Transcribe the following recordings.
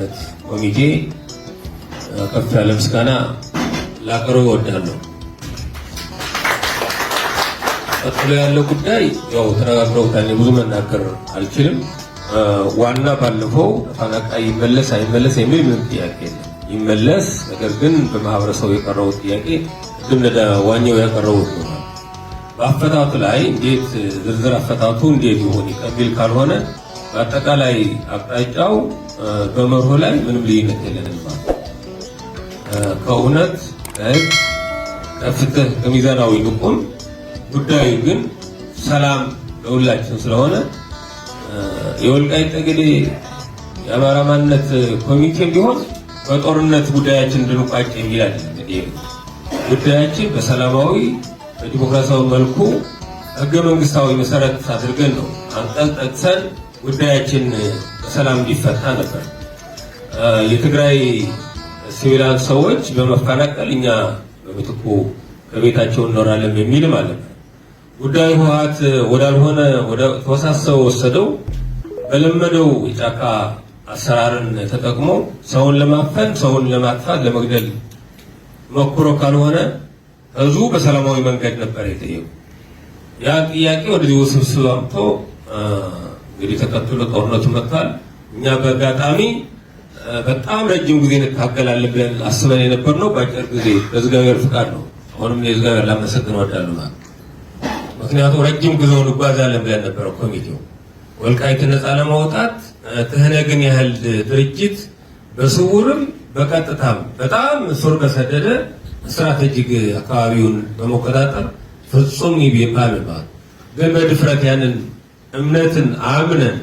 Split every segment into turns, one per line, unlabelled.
አንድነት ኮሚቴ ከፍ ያለ ምስጋና ላቀርብ እወዳለሁ። ቀጥሎ ያለው ጉዳይ ያው ተነጋግረውታል፣ ብዙ መናገር አልችልም። ዋና ባለፈው ተፈናቃይ ይመለስ አይመለስ የሚል ምንም ጥያቄ የለም። ይመለስ፣ ነገር ግን በማህበረሰቡ የቀረበው ጥያቄ እንደነ ዋኛው ያቀረቡት ነው። በአፈታቱ ላይ እንዴት ዝርዝር አፈታቱ እንዴት ይሆን ይቀበል ካልሆነ በአጠቃላይ አቅጣጫው በመርሆ ላይ ምንም ልዩነት የለንም ማለት ከእውነት ከፍትህ ከሚዛናዊ ንቁም ጉዳዩ ግን ሰላም ለሁላችን ስለሆነ የወልቃይት ጠገዴ የአማራ ማንነት ኮሚቴም ቢሆን በጦርነት ጉዳያችን እንድንቋጭ የሚላል ጉዳያችን በሰላማዊ በዲሞክራሲያዊ መልኩ ህገ መንግስታዊ መሰረት አድርገን ነው አንጠልጥለን ጉዳያችን በሰላም እንዲፈታ ነበር። የትግራይ ሲቪላን ሰዎች በመፈናቀል እኛ በምትኩ ከቤታቸው እንኖራለን የሚል ማለት ነው። ጉዳዩ ህወሓት ወዳልሆነ ወደ ተወሳሰበ ወሰደው። በለመደው የጫካ አሰራርን ተጠቅሞ ሰውን ለማፈን ሰውን ለማጥፋት ለመግደል ሞክሮ ካልሆነ ህዝቡ በሰላማዊ መንገድ ነበር የጠየቀው። ያ ጥያቄ ወደዚህ ውስብስብ አምጥቶ እንግዲህ ተከትሎ ጦርነቱ መጥቷል። እኛ በአጋጣሚ በጣም ረጅም ጊዜ እንታገላለን ብለን አስበን የነበርነው በአጭር ጊዜ በእግዚአብሔር ፍቃድ ነው። አሁንም ለእግዚአብሔር ላመሰግን እወዳለሁ ማለት ምክንያቱም ረጅም ጊዜ እንጓዛለን ብለን ነበር። ኮሚቴው ወልቃይት ነፃ ለማውጣት ትህነግን ያህል ድርጅት በስውርም በቀጥታም በጣም ሱር በሰደደ ስትራቴጂክ አካባቢውን በመቆጣጠር ፍጹም ይባል ማለት ግን በድፍረት ያንን እምነትን አምነን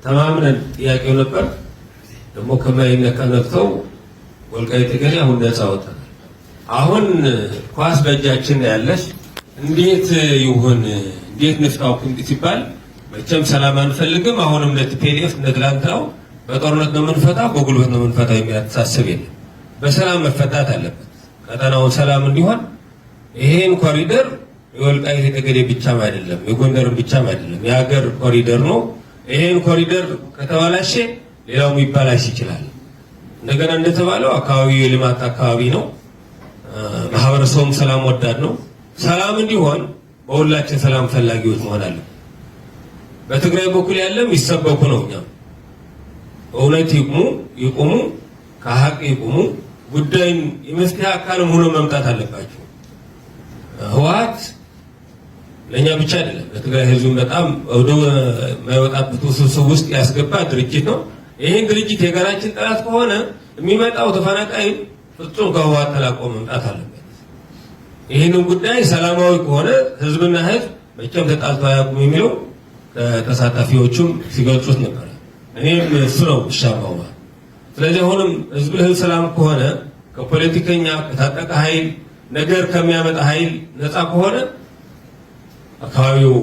ተማምነን ጥያቄው ነበር ደግሞ ከማይነካ ነክተው ወልቃይት ጠገዴ አሁን ነፃ ወጣ። አሁን ኳስ በእጃችን ያለሽ እንዴት ይሁን እንዴት ንፍታው ሲባል መቼም ሰላም አንፈልግም። አሁንም ለቲፒኤልኤፍ እንደትላንታው በጦርነት ነው የምንፈታው በጉልበት ነው የምንፈታው የሚያተሳስብ የለም። በሰላም መፈታት አለበት። ቀጠናውን ሰላም እንዲሆን ይሄን ኮሪደር የወልቃይት ጠገዴ ብቻም አይደለም የጎንደር ብቻም አይደለም የሀገር ኮሪደር ነው። ይሄን ኮሪደር ከተባላሸ ሌላው ይባላሽ ይችላል። እንደገና እንደተባለው አካባቢው የልማት አካባቢ ነው። ማህበረሰቡም ሰላም ወዳድ ነው። ሰላም እንዲሆን በሁላችን ሰላም ፈላጊዎች መሆን አለብን። በትግራይ በኩል ያለም ይሰበኩ ነው። እኛም እውነት ይቁሙ ከሀቅ ይቁሙ ጉዳይን የመፍትሄ አካልም ሆኖ መምጣት አለባቸው። ህወሓት ለኛ ብቻ አይደለም ለትግራይ ህዝብ በጣም ወደ ማይወጣበት ውስብስብ ውስጥ ያስገባ ድርጅት ነው። ይሄን ድርጅት የጋራችን ጠላት ከሆነ የሚመጣው ተፈናቃይ ፍጹም ከህወሓት ተላቆ መምጣት አለበት። ይሄንን ጉዳይ ሰላማዊ ከሆነ ህዝብና ህዝብ መቼም ተጣልቶ አያውቁም የሚለው ተሳታፊዎቹም ሲገልጹት ነበር። እኔም እሱ ነው ብሻማው። ስለዚህ አሁንም ህዝብ ሰላም ከሆነ ከፖለቲከኛ ከታጠቀ ኃይል ነገር ከሚያመጣ ኃይል ነፃ ከሆነ አካባቢው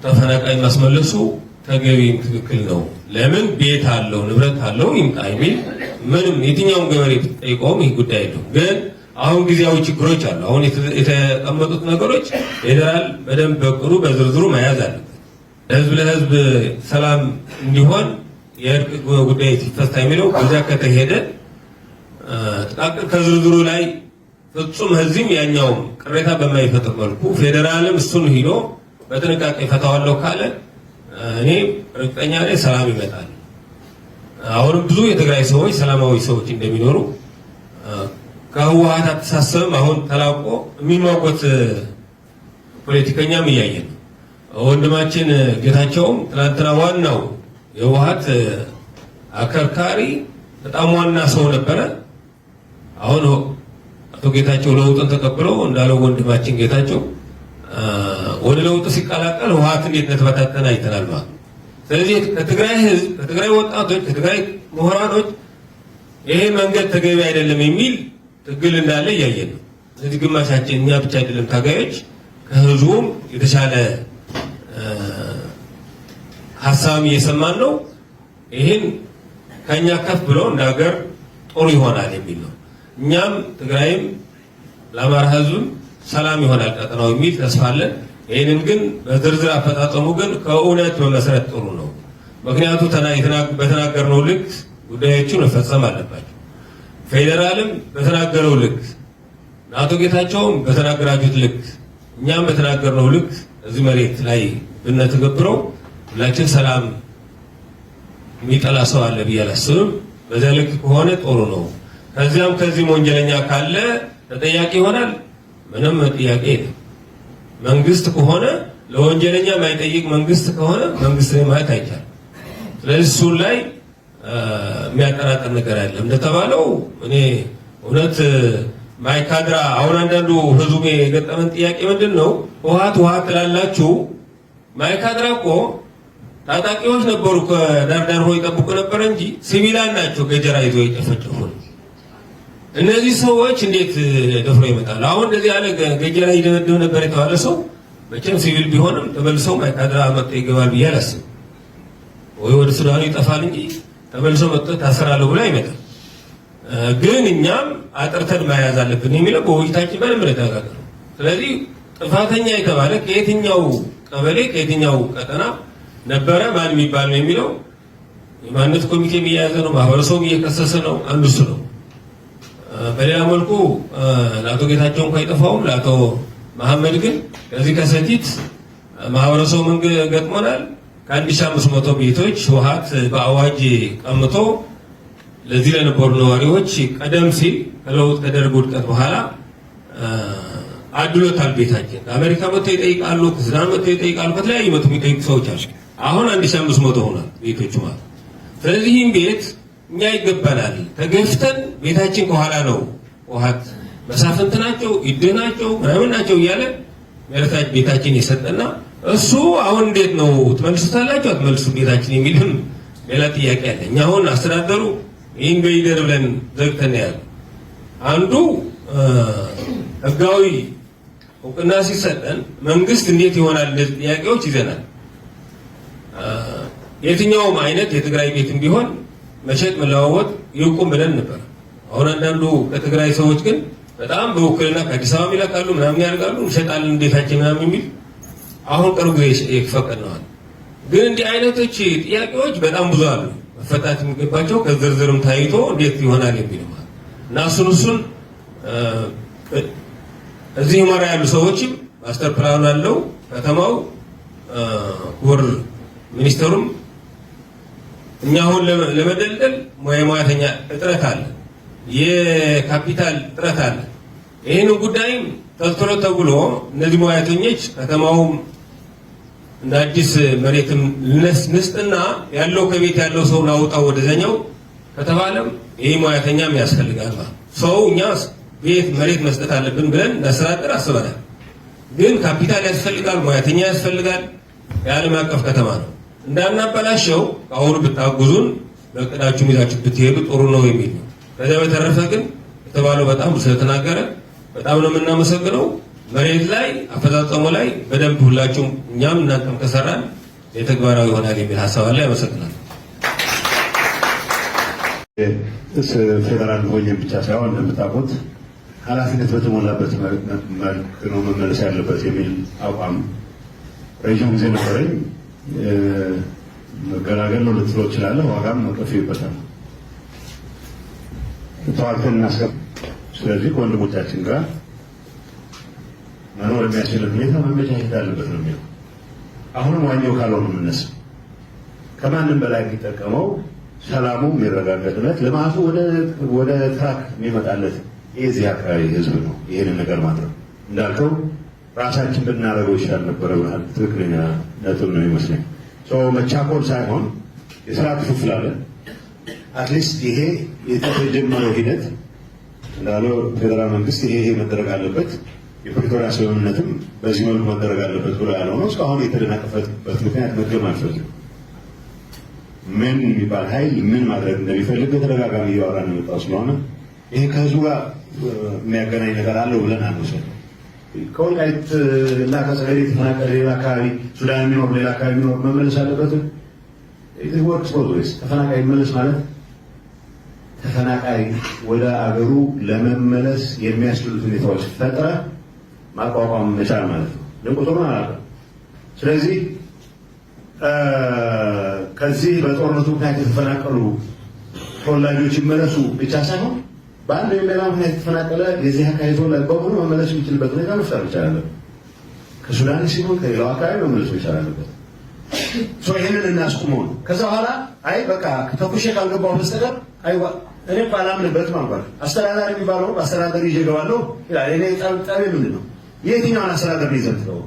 ተፈናቃይ ማስመለሱ ተገቢም ትክክል ነው። ለምን ቤት አለው ንብረት አለው ይምጣ የሚል ምንም የትኛውም ገበሬ ጠይቆም ይህ ጉዳይ ነው። ግን አሁን ጊዜያዊ ችግሮች አሉ። አሁን የተቀመጡት ነገሮች ፌደራል በደንብ በቅሩ በዝርዝሩ መያዝ አለበት። ህዝብ ለህዝብ ሰላም እንዲሆን የእርቅ ጉዳይ ሲፈታ የሚለው በዚያ ከተሄደ ጥቃቅን ከዝርዝሩ ላይ ፍጹም ህዝብም ያኛውም ቅሬታ በማይፈጥር መልኩ ፌደራልም እሱን ሂዶ በጥንቃቄ ፈታዋለሁ ካለ እኔ እርግጠኛ ነኝ ሰላም ይመጣል። አሁንም ብዙ የትግራይ ሰዎች ሰላማዊ ሰዎች እንደሚኖሩ ከህወሓት አተሳሰብም አሁን ተላቆ የሚሟጎት ፖለቲከኛም እያየን ነው። ወንድማችን ጌታቸውም ትናንትና ዋናው የህወሓት አከርካሪ በጣም ዋና ሰው ነበረ። አሁን አቶ ጌታቸው ለውጥን ተቀብሎ እንዳለው ወንድማችን ጌታቸው ወደ ለውጥ ሲቀላቀል ህወሓት እንዴት እንደተበታተነ አይተናል ማለት። ስለዚህ ከትግራይ ህዝብ ከትግራይ ወጣቶች ከትግራይ ምሁራኖች ይሄ መንገድ ተገቢ አይደለም የሚል ትግል እንዳለ እያየን ነው። ስለዚህ ግማሻችን እኛ ብቻ አይደለም ታጋዮች ከህዝቡም የተሻለ ሀሳብ እየሰማን ነው። ይሄን ከኛ ከፍ ብሎ እንዳገር ጥሩ ይሆናል የሚል ነው። እኛም ትግራይም ለአማራ ህዝብ ሰላም ይሆናል ቀጠናው የሚል ተስፋ አለን። ይሄንን ግን በዝርዝር አፈጣጠሙ ግን ከእውነት በመሰረት ጥሩ ነው። ምክንያቱ በተናገርነው ልክ ጉዳዮቹን መፈጸም አለባቸው። ፌዴራልም በተናገረው ልክ አቶ ጌታቸውም በተናገራችሁት ልክ እኛም በተናገርነው ልክ እዚህ መሬት ላይ ብንተገብረው ሁላችን ሰላም የሚጠላ ሰው አለ ብዬ አላስብም። በዛ ልክ ከሆነ ጥሩ ነው። ከዚህም ወንጀለኛ ካለ ተጠያቂ ይሆናል። ምንም ጥያቄ የለም። መንግስት ከሆነ ለወንጀለኛ ማይጠይቅ መንግስት ከሆነ መንግስት ማለት አይቻልም። ስለዚህ እሱ ላይ የሚያጠራጥር ነገር አለ። እንደተባለው እኔ እውነት ማይካድራ አሁን አንዳንዱ ህዝቡ የገጠመን ጥያቄ ምንድነው? ውሃት ትላላችሁ። ማይካድራ እኮ ታጣቂዎች ነበሩ ከዳርዳር ሆይ ጠብቁ ነበር እንጂ ሲቪላን ናቸው ገጀራ ይዘው የጨፈጨፉ። እነዚህ ሰዎች እንዴት ደፍሮ ይመጣሉ? አሁን እንደዚህ ያለ ገጀራ ይደበደብ ነበር የተባለ ሰው መቼም ሲቪል ቢሆንም ተመልሶ ማይካድራ መጥቶ ይገባል ብዬ አላስብም። ወይ ወደ ሱዳኑ ይጠፋል እንጂ ተመልሶ መጥቶ ታሰራለሁ ብሎ አይመጣም። ግን እኛም አጥርተን መያዝ አለብን የሚለው በውይይታችን በደንብ ተነጋገርን። ስለዚህ ጥፋተኛ የተባለ ከየትኛው ቀበሌ ከየትኛው ቀጠና ነበረ ማን የሚባል ነው የሚለው የማንነት ኮሚቴ እየያዘ ነው፣ ማህበረሰቡ እየከሰሰ ነው። አንዱ እሱ ነው። በሌላ መልኩ ለአቶ ጌታቸው እንኳን አይጠፋውም። ለአቶ መሐመድ ግን ከዚህ ከሰቲት ማህበረሰቡ ምን ገጥሞናል? ከ1500 ቤቶች ህወሓት በአዋጅ ቀምቶ ለዚህ ለነበሩ ነዋሪዎች ቀደም ሲል ከለውጥ ከደርግ ውድቀት በኋላ አድሎታል። ቤታችን ከአሜሪካ መጥተው ይጠይቃሉ፣ ከሱዳን መጥተው ይጠይቃሉ፣ ከተለያዩ መጥተው የሚጠይቁ ሰዎች አሉ። አሁን 1500 ሆኗል ቤቶቹ ማለት። ስለዚህም ቤት እኛ ይገባናል። ተገፍተን ቤታችን ከኋላ ነው ህወሓት መሳፍንት ናቸው ይደናቸው ምናምን ናቸው እያለ መሬታችን ቤታችን የሰጠና እሱ አሁን እንዴት ነው ትመልሱታላችሁ አትመልሱ ቤታችን የሚልም ሌላ ጥያቄ አለ። እኛ አሁን አስተዳደሩ ይህን በይደር ብለን ዘግተን ያለ አንዱ ህጋዊ እውቅና ሲሰጠን መንግስት እንዴት ይሆናል እንደዚህ ጥያቄዎች ይዘናል። የትኛውም አይነት የትግራይ ቤትም ቢሆን መሸጥ መለዋወጥ ይቁም ብለን ነበር። አሁን አንዳንዱ ከትግራይ ሰዎች ግን በጣም በውክልና ከአዲስ አበባ ይላካሉ ምናምን ያደርጋሉ እንሸጣለን ቤታችን ምናምን የሚል አሁን ቅርብ ጊዜ ይፈቀድነዋል። ግን እንዲህ አይነቶች ጥያቄዎች በጣም ብዙ አሉ መፈታት የሚገባቸው ከዝርዝርም ታይቶ እንዴት ይሆናል የሚለው እና እሱን እዚህ መራ ያሉ ሰዎችም ማስተር ፕላን አለው ከተማው ወር ሚኒስተሩም እኛ አሁን ለመደልደል ሙያተኛ እጥረት አለ፣ የካፒታል እጥረት አለ። ይህን ጉዳይም ተልተሎ ተብሎ እነዚህ ሙያተኞች ከተማውም እንደ አዲስ መሬትም ንስጥና ያለው ከቤት ያለው ሰው ላውጣው ወደዛኛው ከተባለም ይሄ ሙያተኛም ያስፈልጋል ማለት ሰው እኛ ቤት መሬት መስጠት አለብን ብለን ለስራጥር አስበናል። ግን ካፒታል ያስፈልጋል፣ ሙያተኛ ያስፈልጋል። የዓለም አቀፍ ከተማ ነው እንዳናበላሸው አሁን ብታጉዙን በቅዳችሁ ይዛችሁ ብትሄዱ ጥሩ ነው የሚል ነው። ከዚያ በተረፈ ግን የተባለው በጣም ስለተናገረ በጣም ነው የምናመሰግነው። መሬት ላይ አፈጻጸሙ ላይ በደንብ ሁላችሁም እኛም እናንተም ከሰራን የተግባራዊ ይሆናል የሚል ሀሳብ አለ። ያመሰግናል።
ፌደራል ሆኜም ብቻ ሳይሆን እንደምታውቁት ኃላፊነት በተሞላበት መልክ ነው መመለስ ያለበት የሚል አቋም ረዥም ጊዜ ነበረኝ። መገላገል ነው ልትሎ እችላለሁ፣ ዋጋም መቀፍ ይበታል። ተዋልተን እናስገባ። ስለዚህ ከወንድሞቻችን ጋር መኖር የሚያስችል ሁኔታ መመቻቸት አለበት ነው የሚለው። አሁንም ዋኛው ካልሆነ የምነሳ ከማንም በላይ የሚጠቀመው ሰላሙ የሚረጋገጥለት ልማቱ ወደ ትራክ የሚመጣለት የዚህ አካባቢ ህዝብ ነው። ይህንን ነገር ማድረግ እንዳልከው ራሳችን ብናደርገው ይሻል ነበረ ብለሃል። ትክክለኛ ነጥብ ነው ይመስለኝ። መቻኮል ሳይሆን የስራ ክፍፍል አለ። አትሊስት ይሄ የተጀመረው ሂደት እንዳለው ፌደራል መንግስት ይሄ መደረግ አለበት፣ የፕሪቶሪያ ስምምነትም በዚህ መልኩ መደረግ አለበት ብሎ ያለው ነው። እስካሁን የተደናቀፈበት ምክንያት መገም አልፈልግም። ምን የሚባል ኃይል ምን ማድረግ እንደሚፈልግ በተደጋጋሚ እያወራን የመጣው ስለሆነ ይሄ ከህዝቡ ጋር የሚያገናኝ ነገር አለው ብለን አንወስድ። ከወልቃይት እና ከጸገዴ የተፈናቀለ ሌላ አካባቢ ሱዳን የሚኖር ሌላ አካባቢ የሚኖር መመለስ አለበት። ወርክስ ፕሮግሬስ ተፈናቃይ መመለስ ማለት ተፈናቃይ ወደ አገሩ ለመመለስ የሚያስችሉት ሁኔታዎች ፈጥረ ማቋቋም መቻል ማለት ነው። ለቁጥሩ አላውቅም። ስለዚህ ከዚህ በጦርነቱ ምክንያት የተፈናቀሉ ተወላጆች ይመለሱ ብቻ ሳይሆን በአንድ ወይም ሌላ ምክንያት የተፈናቀለ የዚህ አካባቢ ተወላጅ በሙሉ መመለስ የሚችልበት ሁኔታ መፍጠር ይቻላል። ከሱዳን ሲሆን ከሌላው አካባቢ መመለስ ይቻላል። ይህንን እናስቁመው ነው። ከዛ በኋላ አይ በቃ ተኩሼ ካልገባሁ በስተቀር አይዋ እኔ አላምንበትም አልኳል። አስተዳዳሪ የሚባለው አስተዳዳሪ ይዤ እገባለሁ ይላል። እኔ ጠቤ ምንድን ነው የትኛውን አስተዳደር ይዘት ነው?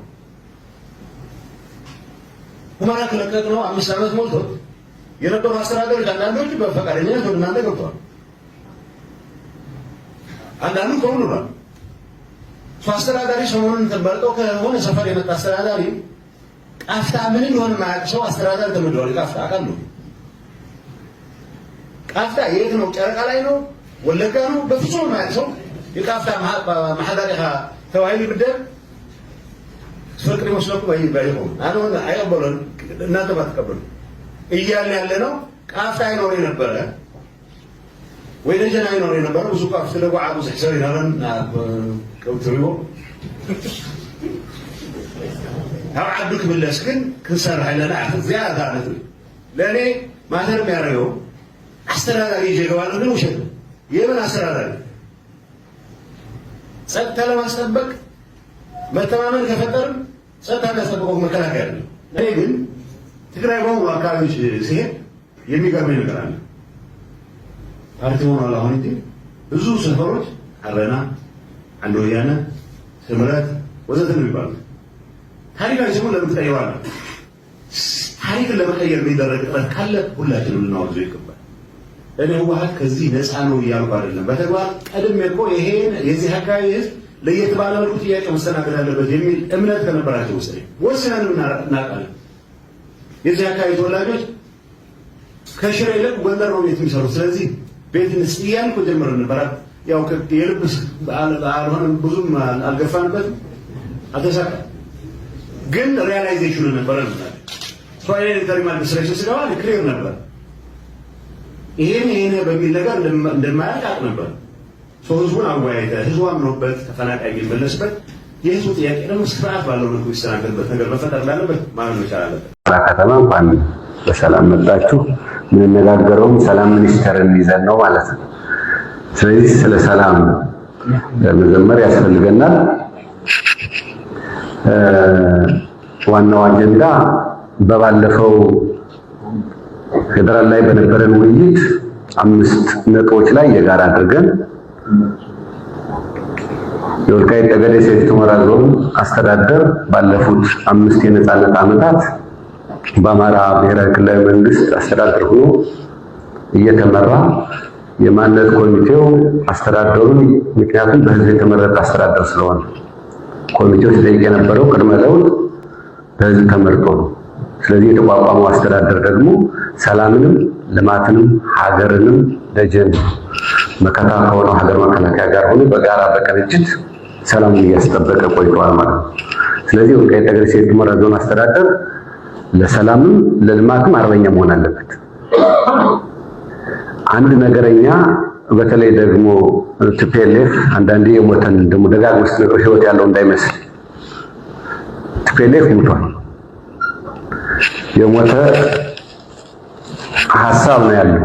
ሁመራ ከለቀቅነው 5 ዓመት ሞልቶት የነበሩ አስተዳዳሪዎች አንዳንዶቹ በፈቃደኝነት ወደ እናንተ ገብተዋል። አንዳንዱ ከሁሉ ነው። አስተዳዳሪ ሰሞኑን ተመርጠው ከሆነ ሰፈር የመጣ አስተዳዳሪ ቃፍታ ምን እንደሆነ የማያውቅ ሰው አስተዳዳሪ ተመድቧል። ቃፍታ አውቃለሁ። ቃፍታ የት ነው? ጨረቃ ላይ ነው? ወለጋ ነው? በፍጹም የማያውቅ ሰው የቃፍታ ማሐዳሪኻ ተዋሂል ብደር ፍቅር ይመስለኩ ባይሆን አሁን አይቀበሉን እናንተ ባትቀበሉ እያልን ያለ ነው። ቃፍታ አይኖር የነበረ ወይ ደጀና አይኖር የነበረ ብዙ ቃፍታ ለጓዓቱ ዝሕሰብ ይናለን ከውትሪዎ ኣብ ዓዱ ክምለስ ግን ክንሰርሕ ኣለና ዝያዳ ነቱ ለእኔ ማተር የሚያደርገው አስተዳዳሪ ይዤ እገባለሁ ግን ውሸት ነው። የምን አስተዳዳሪ? ጸጥታ ለማስጠበቅ መተማመን ከፈጠርም ጸጥታ የሚያስጠብቀው መከላከያ ነው። እኔ ግን ትግራይ በሙሉ አካባቢዎች ሲሄድ የሚገርመኝ ነገር አለ። ፓርቲ ሆኗል አሁን እንጂ ብዙ ሰፈሮች አረና፣ አንድ ወያነ፣ ስምረት ወዘተ ነው የሚባሉት። ታሪካዊ ስሙን ለምን ትቀይራለህ? ታሪክን ለመቀየር የሚደረግ ጥረት ካለ ሁላችንም ልናወግዘው ይገባል። እኔ ህወሓት ከዚህ ነፃ ነው እያልኩ አይደለም። በተግባር ቀድሜ እኮ ይሄን የዚህ አካባቢ ህዝብ ለየት ባለ መልኩ ጥያቄ መስተናገድ አለበት የሚል እምነት ከነበራቸው ውስጥ ወስነን እናውቃለን። የዚህ አካባቢ ተወላጆች ከሽሬ ይልቅ ጎንደር ነው ቤት የሚሰሩት። ስለዚህ ቤት እንስጥ እያልኩ ጀምር ነበር። ያው የልብስ አልሆነም፣ ብዙም አልገፋንበትም፣ አልተሳካም። ግን ሪያላይዜሽኑ ነበረ ነው ሶይሌተሪ አድሚኒስትሬሽን ስለዋ ክሊር ነበር። ይሄን በሚል ነገር እንደማያውቅ አውቅ ነበር። ህዝቡን አወያይተህ ህዝቡ አምኖበት ተፈናቃይ የሚመለስበት የህዝቡ ጥያቄ ደግሞ ስርዓት ባለው መልኩ ይስተናገድበት ነገር መፈጠር እንዳለበት ማመን መቻል አለበት።
ከተማ እንኳን በሰላም መጣችሁ። የምንነጋገረውም ሰላም ሚኒስቴርን ይዘን ነው ማለት ነው። ስለዚህ ስለ ሰላም መዘመር ያስፈልገናል። ዋናው አጀንዳ በባለፈው ፌደራል ላይ በነበረን ውይይት 5 ነጥቦች ላይ የጋራ አድርገን የወልቃይት ጠገዴ ሰቲት ሁመራ ዞን አስተዳደር ባለፉት 5 የነጻነት ዓመታት በአማራ ብሔራዊ ክልላዊ መንግስት አስተዳደር ሆኖ እየተመራ የማንነት ኮሚቴው አስተዳደሩን ምክንያቱም በህዝብ የተመረጠ አስተዳደር ስለሆነ ኮሚቴው ሲጠይቅ የነበረው ቅድመ ለውጥ በህዝብ ተመርጦ ነው። ስለዚህ የተቋቋመው አስተዳደር ደግሞ ሰላምንም ልማትንም ሀገርንም ደጀን መከታ ከሆነው ሀገር መከላከያ ጋር ሆኖ በጋራ በቅንጅት ሰላሙን እያስጠበቀ ቆይቷል ማለት ነው። ስለዚህ ወልቃይት ጠገዴ ሰቲት ሁመራ ዞን አስተዳደር ለሰላምም ለልማትም አርበኛ መሆን አለበት። አንድ ነገረኛ በተለይ ደግሞ ቲፒኤልኤፍ አንዳንዴ የሞተን ደግሞ ደጋግሞ ስትነግረው ህይወት ያለው እንዳይመስል ቲፒኤልኤፍ ሞቷል። የሞተ ሀሳብ ነው ያለው፣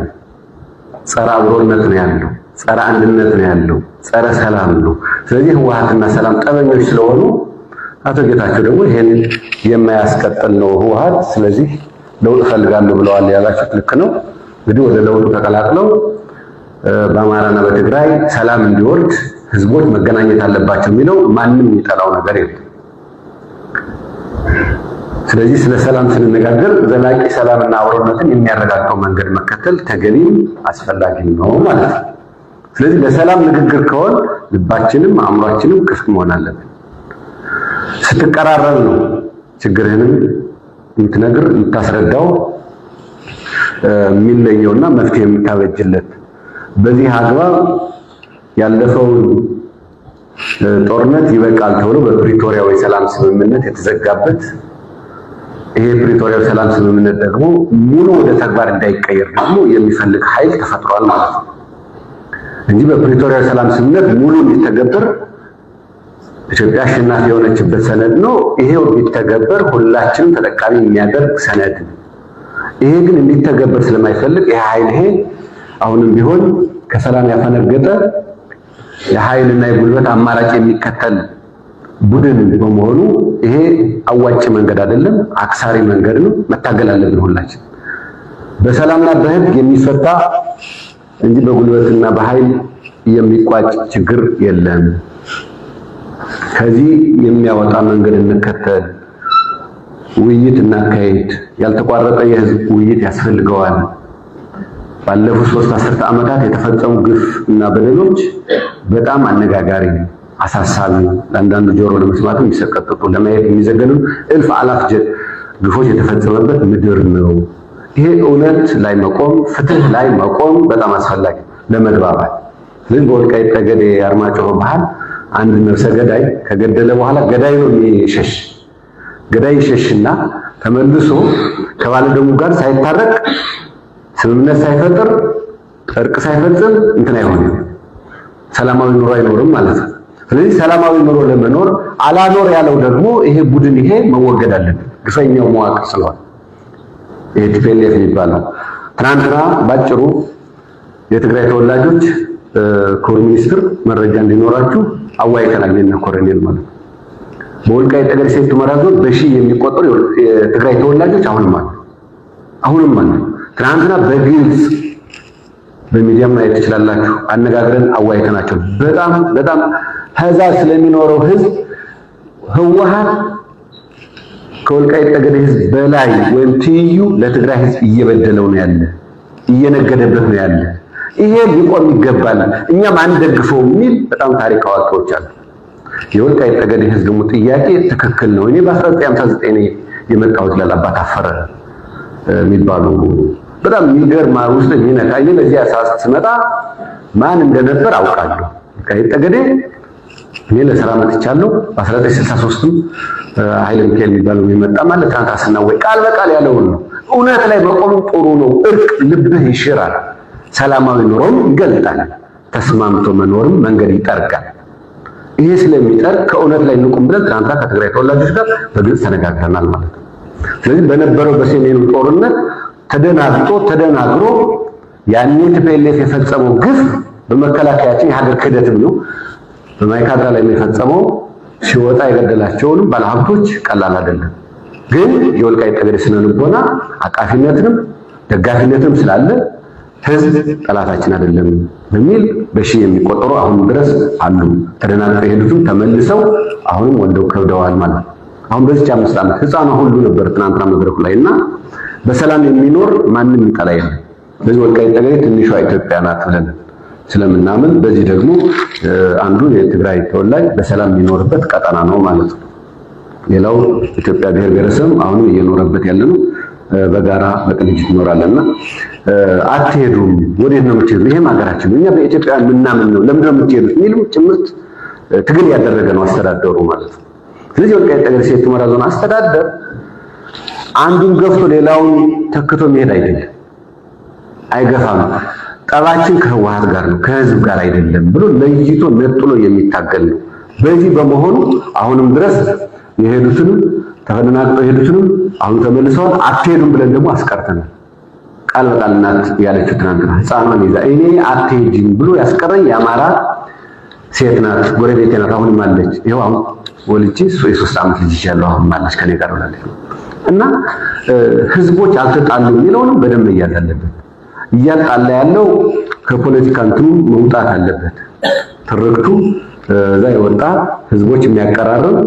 ጸረ አብሮነት ነው ያለው፣ ጸረ አንድነት ነው ያለው፣ ጸረ ሰላም ነው። ስለዚህ ህወሓትና ሰላም ጠበኞች ስለሆኑ አቶ ጌታቸው ደግሞ ይሄን የማያስቀጥል ነው ህወሓት። ስለዚህ ለውጥ ፈልጋለሁ ብለዋል። ያላችሁት ልክ ነው። እንግዲህ ወደ ለውጡ ተቀላቅለው በአማራና በትግራይ ሰላም እንዲወርድ ህዝቦች መገናኘት አለባቸው የሚለው ማንም የሚጠላው ነገር የለም። ስለዚህ ስለ ሰላም ስንነጋገር ዘላቂ ሰላምና አብሮነትን የሚያረጋግጠው መንገድ መከተል ተገቢም አስፈላጊም ነው ማለት ነው። ስለዚህ ለሰላም ንግግር ከሆነ ልባችንም አእምሯችንም ክፍት መሆን አለበት። ስትቀራረብ ነው ችግርህንም የምትነግር የምታስረዳው የሚለየውና መፍትሄ የምታበጅለት። በዚህ አግባብ ያለፈው ጦርነት ይበቃል ተብሎ በፕሪቶሪያው የሰላም ስምምነት የተዘጋበት ይሄ ፕሪቶሪያው ሰላም ስምምነት ደግሞ ሙሉ ወደ ተግባር እንዳይቀየር ደግሞ የሚፈልግ ኃይል ተፈጥሯል ማለት ነው እንጂ በፕሪቶሪያው ሰላም ስምምነት ሙሉ እንዲተገበር ኢትዮጵያ አሸናፊ የሆነችበት ሰነድ ነው። ይሄው ቢተገበር ሁላችንም ተጠቃሚ የሚያደርግ ሰነድ። ይሄ ግን እንዲተገበር ስለማይፈልግ ይሄ ኃይል አሁንም ቢሆን ከሰላም ያፈነገጠ የኃይልና የጉልበት አማራጭ የሚከተል ቡድን በመሆኑ ይሄ አዋጭ መንገድ አይደለም፣ አክሳሪ መንገድ ነው። መታገል አለብን ሁላችን። በሰላምና በህግ የሚፈታ እንጂ በጉልበትና በኃይል የሚቋጭ ችግር የለም። ከዚህ የሚያወጣ መንገድ እንከተል፣ ውይይት እናካሄድ። ያልተቋረጠ የህዝብ ውይይት ያስፈልገዋል። ባለፉት 3 አስርተ ዓመታት የተፈጸሙ ግፍ እና በደሎች በጣም አነጋጋሪ፣ አሳሳቢ፣ ለአንዳንዱ ጆሮ ለመስማት የሚሰቀጥጡ ለማየት የሚዘገኑ እልፍ አላፍ ግፎች የተፈጸመበት ምድር ነው። ይሄ እውነት ላይ መቆም፣ ፍትህ ላይ መቆም በጣም አስፈላጊ ለመግባባት። ስለዚህ በወልቃይት ጠገዴ አርማጭሆ ባህል አንድ ነፍሰ ገዳይ ከገደለ በኋላ ገዳይ ነው የሚሸሽ። ገዳይ ይሸሽና ተመልሶ ከባለደሙ ጋር ሳይታረቅ ስምምነት ሳይፈጥር እርቅ ሳይፈጽም እንትን አይሆንም፣ ሰላማዊ ኑሮ አይኖርም ማለት ነው። ስለዚህ ሰላማዊ ኑሮ ለመኖር አላኖር ያለው ደግሞ ይሄ ቡድን ይሄ መወገድ አለበት፣ ግፈኛው መዋቅር ስለሆነ ይሄ ቲፒኤልኤፍ የሚባለው። ትናንትና ባጭሩ የትግራይ ተወላጆች ክቡር ሚኒስትር መረጃ እንዲኖራችሁ አዋይተናል። የእነ ኮሎኔል ማለት ነው። በወልቃይት ጠገዴ ሰቲት ሁመራ ዞን በሺህ የሚቆጠሩ የትግራይ ተወላጆች አሁንም አሉ። ትናንትና በግልጽ በሚዲያ ማየት ትችላላችሁ። አነጋግረን አዋይተናቸው በጣም ከዛ ስለሚኖረው ህዝብ ህወሓት ከወልቃይት ጠገዴ ህዝብ በላይ ወይም ትይዩ ለትግራይ ህዝብ እየበደለው ነው ያለ፣ እየነገደበት ነው ያለ። ይሄ ሊቆም ይገባል፣ እኛም አንደግፈው የሚል በጣም ታሪክ አዋቂዎች አሉ። የወልቃይት ጠገዴ ህዝብ ደግሞ ጥያቄ ትክክል ነው። እኔ በ1959 የመጣሁት ለአባት አፈረ የሚባሉ በጣም የሚገርም ውስጥ የሚነካ ለዚህ አሳስ ስመጣ ማን እንደነበር አውቃለሁ። ወልቃይት ጠገዴ እኔ ለስራ መጥቻለሁ። በ1963 ኃይለ ሚካኤል የሚባለው የሚመጣ ማለት ትናንትና ወይ ቃል በቃል ያለውን ነው። እውነት ላይ መቆም ጥሩ ነው። እርቅ ልብህ ይሽራል፣ ሰላማዊ ኑሮም ይገልጣል፣ ተስማምቶ መኖርም መንገድ ይጠርጋል። ይሄ ስለሚጠርግ ከእውነት ላይ እንቁም ብለን ትናንትና ከትግራይ ተወላጆች ጋር በግልጽ ተነጋግረናል ማለት ነው። ስለዚህ በነበረው በሰሜኑ ጦርነት ተደናግሮ ያኔ ቲፒኤልኤፍ የፈጸመው ግፍ በመከላከያችን የሀገር ክህደትም ነው። በማይካድራ ላይ የፈጸመው ሲወጣ የገደላቸውንም ባለሀብቶች ቀላል አይደለም። ግን የወልቃይት ጠገዴ ስነ ልቦና አቃፊነትንም ደጋፊነትንም ስላለ ህዝብ ጠላታችን አይደለም በሚል በሺህ የሚቆጠሩ አሁን ድረስ አሉ። ተደናግረው የሄዱትም ተመልሰው አሁንም ወልደው ከብደዋል ማለት ነው። አሁን በዚህ 5 ዓመት ህፃኗ ሁሉ ነበር ትናንትና መድረኩ ላይና በሰላም የሚኖር ማንም ይጠላ የለም። በዚህ ወልቃይት ጠገዴ ትንሿ ኢትዮጵያ ናት ብለን ስለምናምን በዚህ ደግሞ አንዱ የትግራይ ተወላጅ በሰላም የሚኖርበት ቀጠና ነው ማለት ነው። ሌላው ኢትዮጵያ ብሔር ብሔረሰብ አሁንም እየኖረበት ያለ ነው። በጋራ በቅንጅት ይኖራልና አትሄዱም፣ ወዴት ነው የምትሄዱት? ይሄም ሀገራችን ነው፣ እኛ በኢትዮጵያ ምናምን ነው፣ ለምንድን ነው የምትሄዱት የሚሉ ጭምርት ትግል ያደረገ ነው አስተዳደሩ ማለት ነው። ስለዚህ ወልቃይት ጠገዴ ሰቲት ሁመራ ዞን አስተዳደር አንዱን ገፍቶ ሌላውን ተክቶ መሄድ አይደለም፣ አይገፋም። ጠባችን ከህወሓት ጋር ነው ከህዝብ ጋር አይደለም ብሎ ለይቶ ነጥሎ የሚታገል ነው። በዚህ በመሆኑ አሁንም ድረስ የሄዱትንም ተፈናቅለው የሄዱትንም አሁን ተመልሰዋል። አትሄዱም ብለን ደግሞ አስቀርተናል። ቃል በቃል እናት ያለችው ትናንትና ህፃኗን ይዛ እኔ አትሄጂም ብሎ ያስቀረኝ የአማራ ሴት ናት፣ ጎረቤቴ ናት፣ አሁንም አለች። ይኸው አሁን ወልጄ የ3 ዓመት ልጅ ያለው አሁን አለች ከኔ ጋር ሆናለች። እና ህዝቦች አልተጣሉም የሚለውንም በደንብ መያዝ አለበት። እያጣላ ያለው ከፖለቲካ እንትኑ መውጣት አለበት። ትርክቱ እዛ የወጣ ህዝቦች የሚያቀራርብ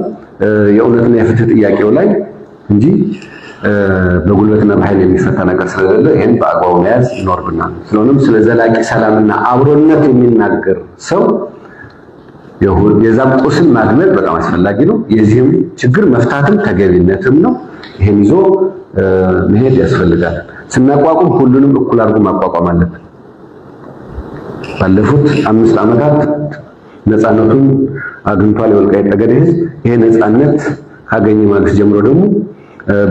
የእውነትና የፍትህ ጥያቄው ላይ እንጂ በጉልበትና በኃይል የሚፈታ ነገር ስለሌለ ይሄን በአግባቡ መያዝ ይኖርብናል። ስለሆነም ስለ ዘላቂ ሰላምና አብሮነት የሚናገር ሰው የዛም ቁስል ማግኘት በጣም አስፈላጊ ነው። የዚህም ችግር መፍታትም ተገቢነትም ነው። ይሄን ይዞ መሄድ ያስፈልጋል። ስናቋቁም ሁሉንም እኩል አድርጎ ማቋቋም አለብን። ባለፉት 5 ዓመታት ነፃነቱን አግኝቷል የወልቃይት ጠገዴ ህዝብ። ይሄ ነፃነት ካገኘ ማለት ጀምሮ ደግሞ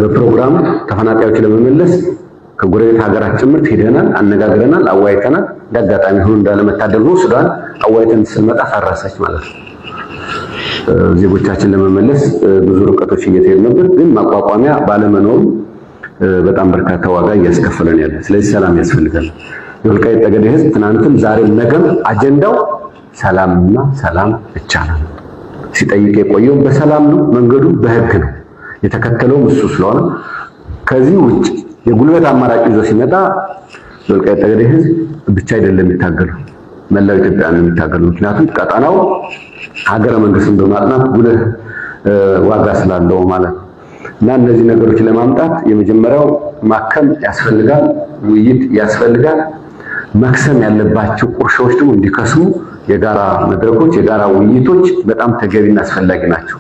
በፕሮግራም ተፈናቃዮች ለመመለስ ከጎረቤት ሀገራት ጭምርት ሄደናል፣ አነጋግረናል፣ አዋይተናል። እንዳጋጣሚ ሆኖ እንዳለመታደል ነው ሱዳን አዋይተን ስንመጣ ፈረሰች ማለት ነው። ዜጎቻችን ለመመለስ ብዙ ርቀቶች እየተሄዱ ነበር፣ ግን ማቋቋሚያ ባለመኖሩ በጣም በርካታ ዋጋ እያስከፈለን ያለ። ስለዚህ ሰላም ያስፈልጋል። የወልቃይት ጠገዴ ህዝብ ትናንትም ዛሬም ነገም አጀንዳው ሰላምና ሰላም ብቻ ነው። ሲጠይቅ የቆየው በሰላም ነው፣ መንገዱ በህግ ነው የተከተለውም እሱ ስለሆነ ከዚህ ውጭ የጉልበት አማራጭ ይዞ ሲመጣ የወልቃይት ጠገዴ ህዝብ ብቻ አይደለም የሚታገለው፣ መላው ኢትዮጵያ ነው የሚታገለው። ምክንያቱም ቀጣናው ሀገረ መንግስትን በማጥናት ጉልህ ዋጋ ስላለው ማለት ነው። እና እነዚህ ነገሮች ለማምጣት የመጀመሪያው ማከም ያስፈልጋል፣ ውይይት ያስፈልጋል። መክሰም ያለባቸው ቁርሾች ደግሞ እንዲከስሙ የጋራ መድረኮች፣ የጋራ ውይይቶች በጣም ተገቢና አስፈላጊ ናቸው።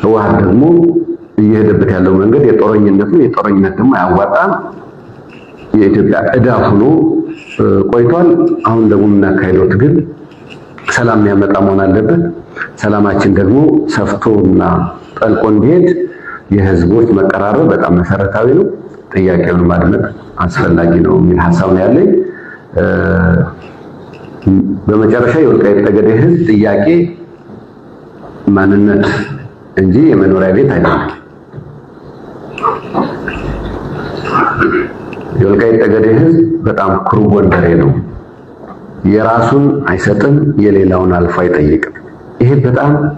ህወሓት ደግሞ እየሄደበት ያለው መንገድ የጦረኝነት ነው። የጦረኝነት ደግሞ አያዋጣም፣ የኢትዮጵያ ዕዳ ሆኖ ቆይቷል። አሁን ደግሞ የምናካሄደው ትግል ሰላም የሚያመጣ መሆን አለበት። ሰላማችን ደግሞ ሰፍቶና ጠልቆ እንዲሄድ የህዝቦች መቀራረብ በጣም መሰረታዊ ነው። ጥያቄውን ማድመጥ አስፈላጊ ነው የሚል ሐሳብ ነው ያለኝ። በመጨረሻ የወልቃይት ጠገዴ ህዝብ ጥያቄ ማንነት እንጂ የመኖሪያ ቤት አይደለም። የወልቃይት ጠገዴ ህዝብ በጣም ኩሩ ጎንደሬ ነው። የራሱን አይሰጥም፣ የሌላውን አልፎ አይጠይቅም። ይሄ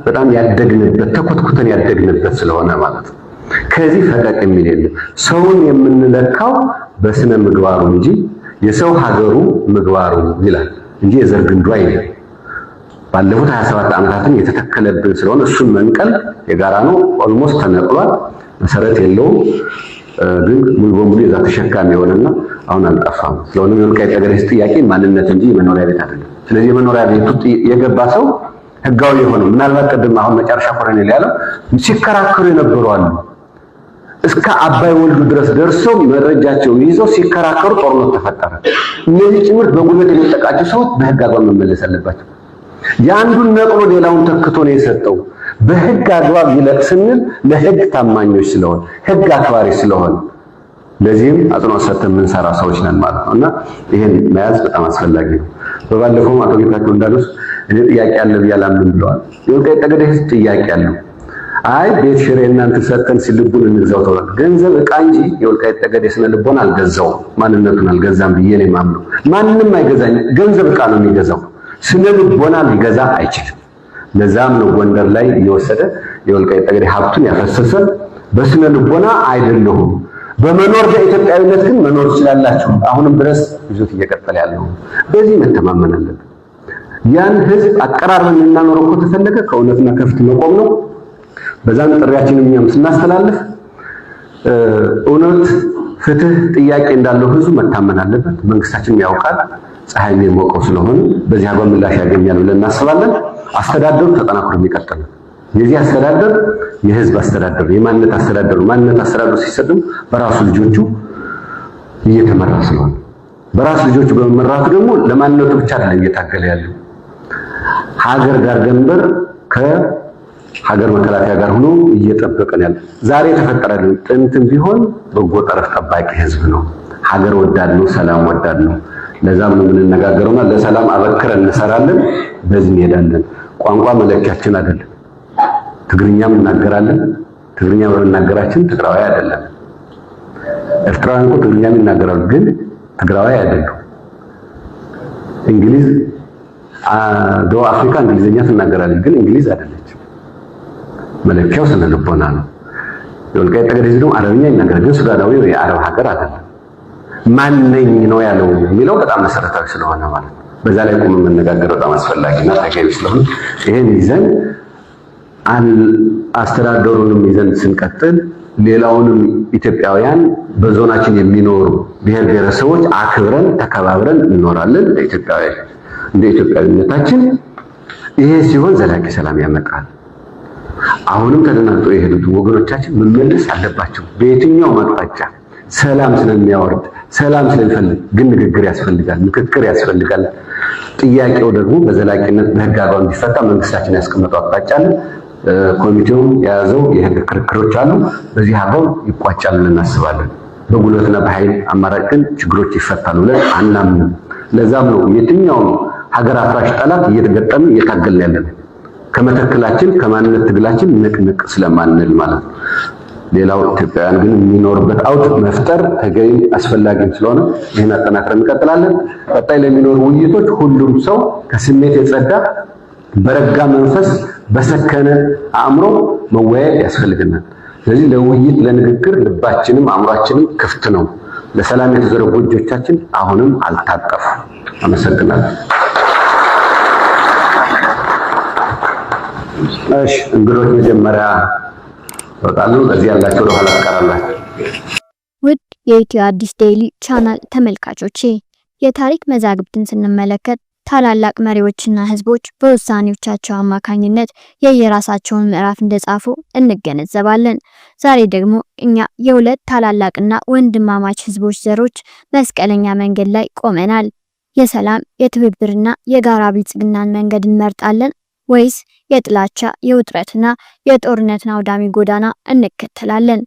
በጣም ያደግንበት ተኮትኩተን ያደግንበት ስለሆነ ማለት ነው። ከዚህ ፈቀቅ የሚል የለም። ሰውን የምንለካው በስነ ምግባሩ እንጂ የሰው ሀገሩ ምግባሩ ይላል እንጂ የዘር ግንዱ አይደለም። ባለፉት 27 ዓመታትን የተተከለብን ስለሆነ እሱን መንቀል የጋራ ነው። ኦልሞስት ተነቅሏል፣ መሰረት የለውም። ግን ሙሉ በሙሉ የዛ ተሸካሚ የሆነና አሁን አልጠፋም። ስለሆነ የወልቃይት ጠገዴ ጥያቄ ማንነት እንጂ የመኖሪያ ቤት አይደለም። ስለዚህ የመኖሪያ ቤቱ የገባ ሰው ህጋዊ የሆነ ምናልባት ቅድም አሁን መጨረሻ ኮሎኔል ያለው ሲከራከሩ የነበሩ አሉ። እስከ አባይ ወልዱ ድረስ ደርሰው መረጃቸው ይዘው ሲከራከሩ ጦርነት ተፈጠረ። እነዚህ ጭምር በጉልበት የሚጠቃቸው ሰዎች በህግ አግባብ መመለስ አለባቸው። የአንዱን ነቅሎ ሌላውን ተክቶ ነው የሰጠው። በህግ አግባብ ይለቅ ስንል ለህግ ታማኞች ስለሆን ህግ አክባሪ ስለሆን ለዚህም አጽንኦት ሰጥተን የምንሰራ ሰዎች ነን ማለት ነው እና ይሄን መያዝ በጣም አስፈላጊ ነው። በባለፈው አቶ ጌታቸው እንዳሉት እኔ ጥያቄ አለ ብዬ አላምንም ብለዋል። የወልቃይት ጠገዴ ህዝብ ጥያቄ አለው። አይ ቤት ሽሬ እናንተ ሰጠን ሲልቡን እንግዛው ተባለ። ገንዘብ ዕቃ እንጂ የወልቃይት ጠገዴ ስነ ልቦና አልገዛው፣ ማንነቱን አልገዛም ብዬ ነው የማምነው። ማንንም አይገዛኝ፣ ገንዘብ ዕቃ ነው የሚገዛው፣ ስነ ልቦና ሊገዛ አይችልም። ለዛም ነው ጎንደር ላይ እየወሰደ የወልቃይት ጠገዴ ሀብቱን ያፈሰሰ። በስነ ልቦና አይደለሁም፣ በመኖር በኢትዮጵያዊነት ግን መኖር ይችላላችሁ አሁንም ድረስ ይዞት እየቀጠለ ያለው። በዚህ መተማመን አለብን። ያን ህዝብ አቀራርበን እናኖረው እኮ ተፈለገ ከእውነትና ከፍትህ መቆም ነው። በዛን ጥሪያችንን እኛም ስናስተላልፍ እውነት፣ ፍትህ ጥያቄ እንዳለው ህዝቡ መታመን አለበት። መንግስታችን ያውቃል፣ ፀሐይ የሚሞቀው ስለሆነ በዚህ አግባብ ምላሽ ያገኛል ብለን እናስባለን። አስተዳደሩ ተጠናክሮ የሚቀጥል ነው። የዚህ አስተዳደር የህዝብ አስተዳደር፣ የማንነት አስተዳደር። ማንነት አስተዳደሩ ሲሰጥም በራሱ ልጆቹ እየተመራ ስለሆነ በራሱ ልጆቹ በመመራቱ ደግሞ ለማንነቱ ብቻ አይደለም እየታገለ ያለው ሀገር ዳር ድንበር ከሀገር መከላከያ ጋር ሆኖ እየጠበቀን ያለ ዛሬ የተፈጠረልን ጥንትም ቢሆን በጎ ጠረፍ ጠባቂ ህዝብ ነው። ሀገር ወዳድ ነው። ሰላም ወዳድ ነው። ለዛም ነው የምንነጋገረውና ለሰላም አበክረን እንሰራለን። በዚህ እንሄዳለን። ቋንቋ መለኪያችን አይደለም። ትግርኛም እናገራለን። ትግርኛ በመናገራችን ትግራዋይ አይደለም። ኤርትራውያን እኮ ትግርኛም ይናገራሉ፣ ግን ትግራዋይ አይደሉም። እንግሊዝ ደቡብ አፍሪካ እንግሊዝኛ ትናገራለች፣ ግን እንግሊዝ አይደለችም። መለኪያው ስነ ልቦና ነው። የወልቃይት ጠገዴ ህዝብ ደግሞ አረብኛ ይናገራል፣ ግን ሱዳናዊ የአረብ ሀገር አይደለም። ማንነኝ ነው ያለው የሚለው በጣም መሰረታዊ ስለሆነ ማለት ነው። በዛ ላይ ቁም መነጋገር በጣም አስፈላጊና ተገቢ ስለሆነ ይሄን ይዘን አስተዳደሩንም ይዘን ስንቀጥል ሌላውንም ኢትዮጵያውያን በዞናችን የሚኖሩ ብሔር ብሔረሰቦች አክብረን ተከባብረን እንኖራለን። እንደ ኢትዮጵያዊነታችን ይሄ ሲሆን ዘላቂ ሰላም ያመጣል። አሁንም ተደናግጠው የሄዱት ወገኖቻችን መመለስ አለባቸው። በየትኛው አቅጣጫ ሰላም ስለሚያወርድ ሰላም ስለሚፈልግ ግን ንግግር ያስፈልጋል፣ ምክክር ያስፈልጋል። ጥያቄው ደግሞ በዘላቂነት በህግ አግባብ እንዲፈታ መንግስታችን ያስቀመጠው አቅጣጫ አለ። ኮሚቴውም የያዘው የህግ ክርክሮች አሉ። በዚህ አግባብ ይቋጫል ብለን እናስባለን። በጉልበትና በኃይል አማራጭ ግን ችግሮች ይፈታሉ ብለን አናምንም። ለዛም ነው የትኛውም ሀገር አፍራሽ ጠላት እየተገጠምን እየታገልን ያለን ከመተክላችን ከማንነት ትግላችን ንቅንቅ ስለማንል ማለት ነው። ሌላው ኢትዮጵያውያን ግን የሚኖርበት አውድ መፍጠር ተገቢ አስፈላጊም ስለሆነ ይህን አጠናክረን እንቀጥላለን። ቀጣይ ለሚኖሩ ውይይቶች ሁሉም ሰው ከስሜት የጸዳ በረጋ መንፈስ በሰከነ አእምሮ መወያየት ያስፈልገናል። ስለዚህ ለውይይት ለንግግር ልባችንም አእምሯችንም ክፍት ነው። ለሰላም የተዘረጉ እጆቻችን አሁንም አልታጠፉ። አመሰግናለሁ። እሺ እንግዶች መጀመሪያ ወጣሉ። በዚህ ያላችሁ ለኋላ ተቀራላችሁ።
ውድ የኢትዮ አዲስ ዴይሊ ቻናል ተመልካቾቼ የታሪክ መዛግብትን ስንመለከት ታላላቅ መሪዎችና ህዝቦች በውሳኔዎቻቸው አማካኝነት የየራሳቸውን ምዕራፍ እንደጻፉ እንገነዘባለን። ዛሬ ደግሞ እኛ የሁለት ታላላቅና ወንድማማች ህዝቦች ዘሮች መስቀለኛ መንገድ ላይ ቆመናል። የሰላም የትብብርና የጋራ ብልጽግናን መንገድ እንመርጣለን ወይስ የጥላቻ የውጥረትና የጦርነትን አውዳሚ ጎዳና እንከተላለን?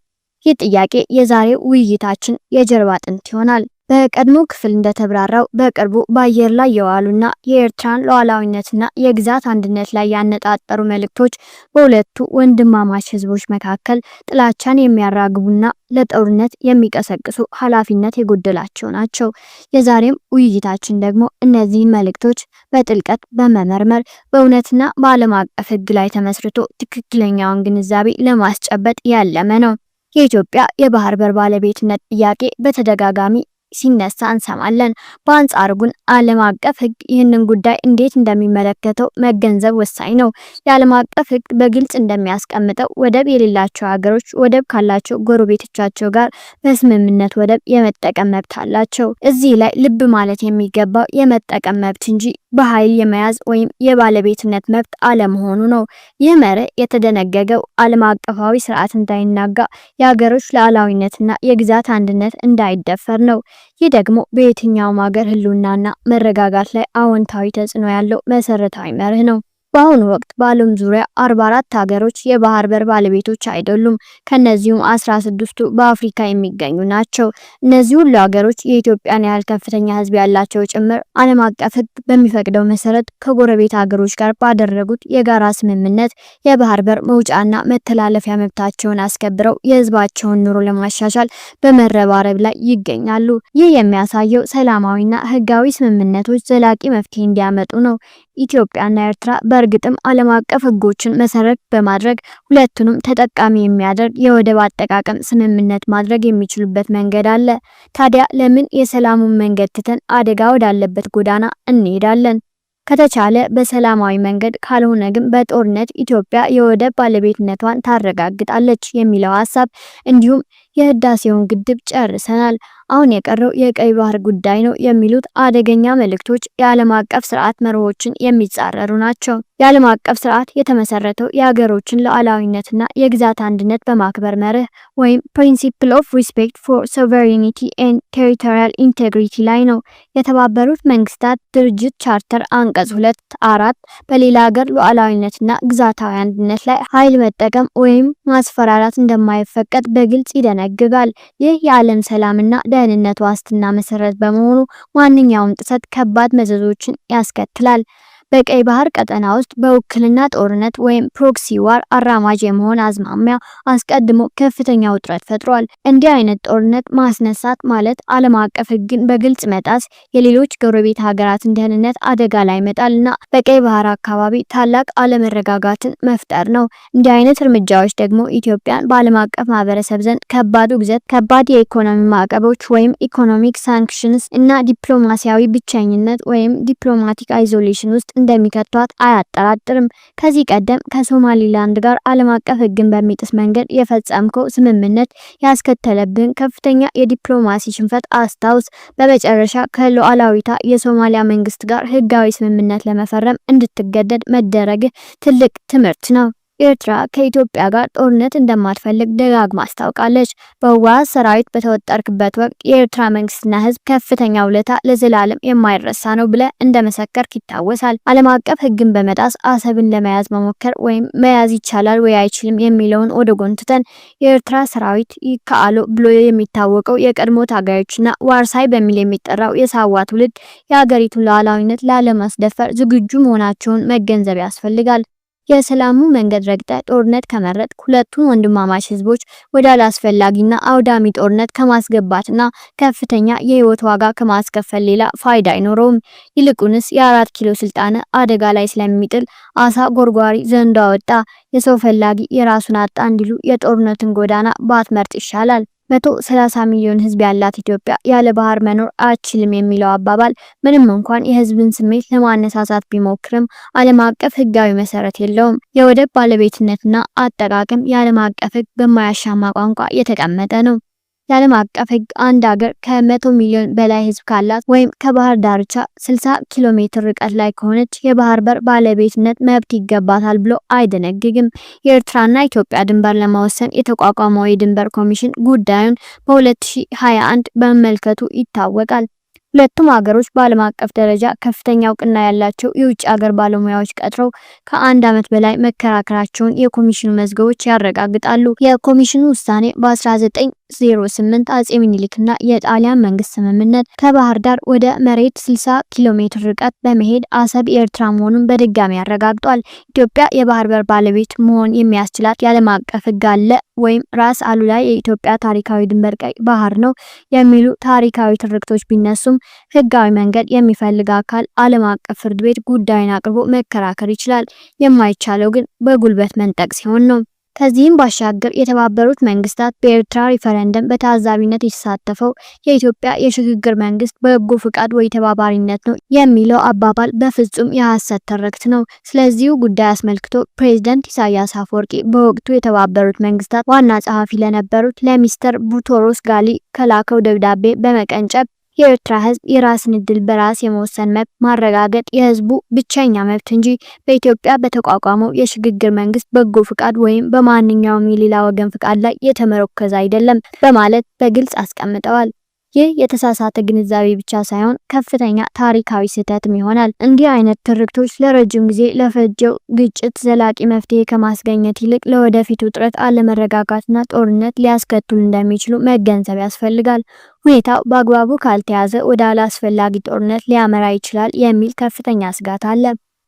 ይህ ጥያቄ የዛሬው ውይይታችን የጀርባ አጥንት ይሆናል። በቀድሞ ክፍል እንደተብራራው በቅርቡ በአየር ላይ የዋሉና የኤርትራን ሉዓላዊነትና የግዛት አንድነት ላይ ያነጣጠሩ መልእክቶች በሁለቱ ወንድማማች ህዝቦች መካከል ጥላቻን የሚያራግቡና ለጦርነት የሚቀሰቅሱ ኃላፊነት የጎደላቸው ናቸው። የዛሬም ውይይታችን ደግሞ እነዚህን መልእክቶች በጥልቀት በመመርመር በእውነትና በዓለም አቀፍ ህግ ላይ ተመስርቶ ትክክለኛውን ግንዛቤ ለማስጨበጥ ያለመ ነው። የኢትዮጵያ የባህር በር ባለቤትነት ጥያቄ በተደጋጋሚ ሲነሳ እንሰማለን። በአንጻሩ ግን ዓለም አቀፍ ህግ ይህንን ጉዳይ እንዴት እንደሚመለከተው መገንዘብ ወሳኝ ነው። የዓለም አቀፍ ህግ በግልጽ እንደሚያስቀምጠው ወደብ የሌላቸው ሀገሮች ወደብ ካላቸው ጎረቤቶቻቸው ጋር በስምምነት ወደብ የመጠቀም መብት አላቸው። እዚህ ላይ ልብ ማለት የሚገባው የመጠቀም መብት እንጂ በኃይል የመያዝ ወይም የባለቤትነት መብት አለመሆኑ ነው። ይህ መርህ የተደነገገው ዓለም አቀፋዊ ስርዓት እንዳይናጋ፣ የሀገሮች ሉዓላዊነትና የግዛት አንድነት እንዳይደፈር ነው። ይህ ደግሞ በየትኛውም ሀገር ህልውናና መረጋጋት ላይ አዎንታዊ ተጽዕኖ ያለው መሰረታዊ መርህ ነው። በአሁኑ ወቅት በዓለም ዙሪያ 44 ሀገሮች የባህር በር ባለቤቶች አይደሉም። ከነዚህም 16ቱ በአፍሪካ የሚገኙ ናቸው። እነዚህ ሁሉ ሀገሮች የኢትዮጵያን ያህል ከፍተኛ ህዝብ ያላቸው ጭምር ዓለም አቀፍ ህግ በሚፈቅደው መሰረት ከጎረቤት ሀገሮች ጋር ባደረጉት የጋራ ስምምነት የባህር በር መውጫና መተላለፊያ መብታቸውን አስከብረው የህዝባቸውን ኑሮ ለማሻሻል በመረባረብ ላይ ይገኛሉ። ይህ የሚያሳየው ሰላማዊና ህጋዊ ስምምነቶች ዘላቂ መፍትሄ እንዲያመጡ ነው። ኢትዮጵያና ኤርትራ በእርግጥም ዓለም አቀፍ ህጎችን መሰረት በማድረግ ሁለቱንም ተጠቃሚ የሚያደርግ የወደብ አጠቃቀም ስምምነት ማድረግ የሚችሉበት መንገድ አለ። ታዲያ ለምን የሰላሙን መንገድ ትተን አደጋ ወዳለበት ጎዳና እንሄዳለን? ከተቻለ በሰላማዊ መንገድ ካልሆነ ግን በጦርነት ኢትዮጵያ የወደብ ባለቤትነቷን ታረጋግጣለች የሚለው ሐሳብ እንዲሁም የህዳሴውን ግድብ ጨርሰናል፣ አሁን የቀረው የቀይ ባህር ጉዳይ ነው የሚሉት አደገኛ መልእክቶች የዓለም አቀፍ ስርዓት መርሆችን የሚጻረሩ ናቸው። የዓለም አቀፍ ስርዓት የተመሰረተው የሀገሮችን ሉዓላዊነትና የግዛት አንድነት በማክበር መርህ ወይም ፕሪንሲፕል ኦፍ ሪስፔክት ፎር ሶቨሬኒቲ ኤንድ ቴሪቶሪያል ኢንቴግሪቲ ላይ ነው። የተባበሩት መንግስታት ድርጅት ቻርተር አንቀጽ 2(4) በሌላ ሀገር ሉዓላዊነትና ግዛታዊ አንድነት ላይ ኃይል መጠቀም ወይም ማስፈራራት እንደማይፈቀድ በግልጽ ይደነግጋል። ይህ የዓለም ሰላምና ደህንነት ዋስትና መሰረት በመሆኑ ማንኛውም ጥሰት ከባድ መዘዞችን ያስከትላል። በቀይ ባህር ቀጠና ውስጥ በውክልና ጦርነት ወይም ፕሮክሲ ዋር አራማጅ የመሆን አዝማሚያ አስቀድሞ ከፍተኛ ውጥረት ፈጥሯል። እንዲህ አይነት ጦርነት ማስነሳት ማለት ዓለም አቀፍ ሕግን በግልጽ መጣስ፣ የሌሎች ጎረቤት ሀገራትን ደህንነት አደጋ ላይ መጣልና በቀይ ባህር አካባቢ ታላቅ አለመረጋጋትን መፍጠር ነው። እንዲህ አይነት እርምጃዎች ደግሞ ኢትዮጵያን በዓለም አቀፍ ማህበረሰብ ዘንድ ከባድ ውግዘት፣ ከባድ የኢኮኖሚ ማዕቀቦች ወይም ኢኮኖሚክ ሳንክሽንስ እና ዲፕሎማሲያዊ ብቸኝነት ወይም ዲፕሎማቲክ አይዞሌሽን ውስጥ እንደሚከቷት አያጠራጥርም። ከዚህ ቀደም ከሶማሊላንድ ጋር ዓለም አቀፍ ሕግን በሚጥስ መንገድ የፈጸምከው ስምምነት ያስከተለብን ከፍተኛ የዲፕሎማሲ ሽንፈት አስታውስ። በመጨረሻ ከሉዓላዊቷ የሶማሊያ መንግስት ጋር ህጋዊ ስምምነት ለመፈረም እንድትገደድ መደረግህ ትልቅ ትምህርት ነው። ኤርትራ ከኢትዮጵያ ጋር ጦርነት እንደማትፈልግ ደጋግማ አስታውቃለች። በህወሓት ሰራዊት በተወጠርክበት ወቅት የኤርትራ መንግስትና ህዝብ ከፍተኛ ውለታ ለዘላለም የማይረሳ ነው ብለ እንደመሰከርክ ይታወሳል። ዓለም አቀፍ ህግን በመጣስ አሰብን ለመያዝ መሞከር ወይም መያዝ ይቻላል ወይ አይችልም የሚለውን ወደ ጎን ትተን የኤርትራ ሰራዊት ይካአሎ ብሎ የሚታወቀው የቀድሞ ታጋዮችና ዋርሳይ በሚል የሚጠራው የሳዋ ትውልድ የሀገሪቱን ሉዓላዊነት ላለማስደፈር ዝግጁ መሆናቸውን መገንዘብ ያስፈልጋል። የሰላሙ መንገድ ረግጠ ጦርነት ከመረጥ ሁለቱን ወንድማማች ህዝቦች ወደ አላስፈላጊና አውዳሚ ጦርነት ከማስገባትና ከፍተኛ የህይወት ዋጋ ከማስከፈል ሌላ ፋይዳ አይኖረውም። ይልቁንስ የ4 ኪሎ ስልጣን አደጋ ላይ ስለሚጥል አሳ ጎርጓሪ ዘንዶ አወጣ፣ የሰው ፈላጊ የራሱን አጣ እንዲሉ የጦርነትን ጎዳና ባትመርጥ ይሻላል። 130 ሚሊዮን ህዝብ ያላት ኢትዮጵያ ያለ ባህር መኖር አትችልም የሚለው አባባል ምንም እንኳን የህዝብን ስሜት ለማነሳሳት ቢሞክርም ዓለም አቀፍ ህጋዊ መሰረት የለውም። የወደብ ባለቤትነትና አጠቃቀም የዓለም አቀፍ ህግ በማያሻማ ቋንቋ የተቀመጠ ነው። የዓለም አቀፍ ህግ አንድ ሀገር ከ100 ሚሊዮን በላይ ህዝብ ካላት ወይም ከባህር ዳርቻ 60 ኪሎ ሜትር ርቀት ላይ ከሆነች የባህር በር ባለቤትነት መብት ይገባታል ብሎ አይደነግግም። የኤርትራና ኢትዮጵያ ድንበር ለመወሰን የተቋቋመው የድንበር ኮሚሽን ጉዳዩን በ2021 በመመልከቱ ይታወቃል። ሁለቱም ሀገሮች በዓለም አቀፍ ደረጃ ከፍተኛ እውቅና ያላቸው የውጭ ሀገር ባለሙያዎች ቀጥረው ከ1 ዓመት በላይ መከራከራቸውን የኮሚሽኑ መዝገቦች ያረጋግጣሉ። የኮሚሽኑ ውሳኔ በ1908 አጼ ሚኒሊክና የጣሊያን መንግስት ስምምነት ከባህር ዳር ወደ መሬት 60 ኪሎ ሜትር ርቀት በመሄድ አሰብ የኤርትራ መሆኑን በድጋሚ ያረጋግጧል። ኢትዮጵያ የባህር በር ባለቤት መሆን የሚያስችላት የዓለም አቀፍ ህግ አለ ወይም ራስ አሉላ የኢትዮጵያ ታሪካዊ ድንበር ቀይ ባህር ነው የሚሉ ታሪካዊ ትርክቶች ቢነሱም ህጋዊ መንገድ የሚፈልግ አካል ዓለም አቀፍ ፍርድ ቤት ጉዳዩን አቅርቦ መከራከር ይችላል። የማይቻለው ግን በጉልበት መንጠቅ ሲሆን ነው። ከዚህም ባሻገር የተባበሩት መንግስታት በኤርትራ ሪፈረንደም በታዛቢነት የተሳተፈው የኢትዮጵያ የሽግግር መንግስት በጎ ፍቃድ ወይ ተባባሪነት ነው የሚለው አባባል በፍጹም የሐሰት ትርክት ነው። ስለዚሁ ጉዳይ አስመልክቶ ፕሬዝዳንት ኢሳያስ አፈወርቂ በወቅቱ የተባበሩት መንግስታት ዋና ጸሐፊ ለነበሩት ለሚስተር ቡቶሮስ ጋሊ ከላከው ደብዳቤ በመቀንጨብ የኤርትራ ህዝብ የራስን ዕድል በራስ የመወሰን መብት ማረጋገጥ የህዝቡ ብቸኛ መብት እንጂ በኢትዮጵያ በተቋቋመው የሽግግር መንግስት በጎ ፍቃድ ወይም በማንኛውም የሌላ ወገን ፍቃድ ላይ የተመረኮዘ አይደለም በማለት በግልጽ አስቀምጠዋል። ይህ የተሳሳተ ግንዛቤ ብቻ ሳይሆን ከፍተኛ ታሪካዊ ስህተትም ይሆናል። እንዲህ አይነት ትርክቶች ለረጅም ጊዜ ለፈጀው ግጭት ዘላቂ መፍትሄ ከማስገኘት ይልቅ ለወደፊት ውጥረት፣ አለመረጋጋትና ጦርነት ሊያስከትሉ እንደሚችሉ መገንዘብ ያስፈልጋል። ሁኔታው በአግባቡ ካልተያዘ ወደ አላስፈላጊ ጦርነት ሊያመራ ይችላል የሚል ከፍተኛ ስጋት አለ።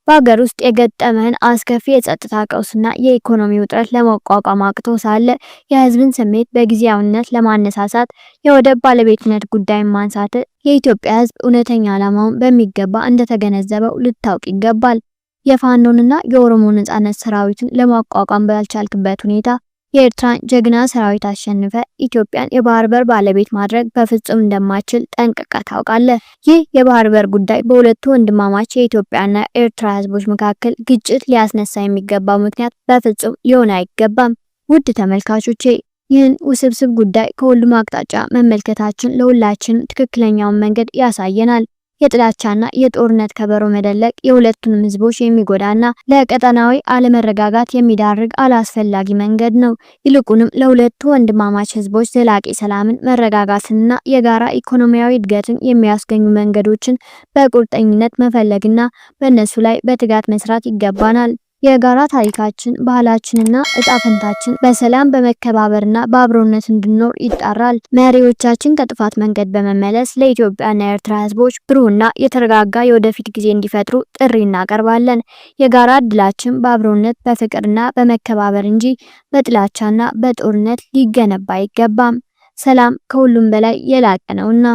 በሀገር ውስጥ የገጠመን አስከፊ የጸጥታ ቀውስና የኢኮኖሚ ውጥረት ለመቋቋም አቅቶ ሳለ የህዝብን ስሜት በጊዜያዊነት ለማነሳሳት የወደብ ባለቤትነት ጉዳይን ማንሳት የኢትዮጵያ ህዝብ እውነተኛ ዓላማውን በሚገባ እንደተገነዘበው ልታውቅ ይገባል። የፋኖንና የኦሮሞ ነጻነት ሰራዊትን ለማቋቋም ባልቻልክበት ሁኔታ የኤርትራን ጀግና ሰራዊት አሸንፈ ኢትዮጵያን የባህር በር ባለቤት ማድረግ በፍጹም እንደማይችል ጠንቅቀህ ታውቃለህ። ይህ የባህር በር ጉዳይ በሁለቱ ወንድማማች የኢትዮጵያና ኤርትራ ህዝቦች መካከል ግጭት ሊያስነሳ የሚገባው ምክንያት በፍጹም ሊሆን አይገባም። ውድ ተመልካቾቼ ይህን ውስብስብ ጉዳይ ከሁሉም አቅጣጫ መመልከታችን ለሁላችን ትክክለኛውን መንገድ ያሳየናል። የጥላቻና የጦርነት ከበሮ መደለቅ የሁለቱንም ህዝቦች የሚጎዳና ለቀጠናዊ አለመረጋጋት የሚዳርግ አላስፈላጊ መንገድ ነው። ይልቁንም ለሁለቱ ወንድማማች ህዝቦች ዘላቂ ሰላምን፣ መረጋጋትንና የጋራ ኢኮኖሚያዊ እድገትን የሚያስገኙ መንገዶችን በቁርጠኝነት መፈለግና በእነሱ ላይ በትጋት መስራት ይገባናል። የጋራ ታሪካችን፣ ባህላችንና እጣ ፈንታችን በሰላም በመከባበርና በአብሮነት እንድንኖር ይጣራል። መሪዎቻችን ከጥፋት መንገድ በመመለስ ለኢትዮጵያና ኤርትራ ህዝቦች ብሩህና የተረጋጋ የወደፊት ጊዜ እንዲፈጥሩ ጥሪ እናቀርባለን። የጋራ እድላችን በአብሮነት በፍቅርና በመከባበር እንጂ በጥላቻና በጦርነት ሊገነባ አይገባም። ሰላም ከሁሉም በላይ የላቀ ነውና።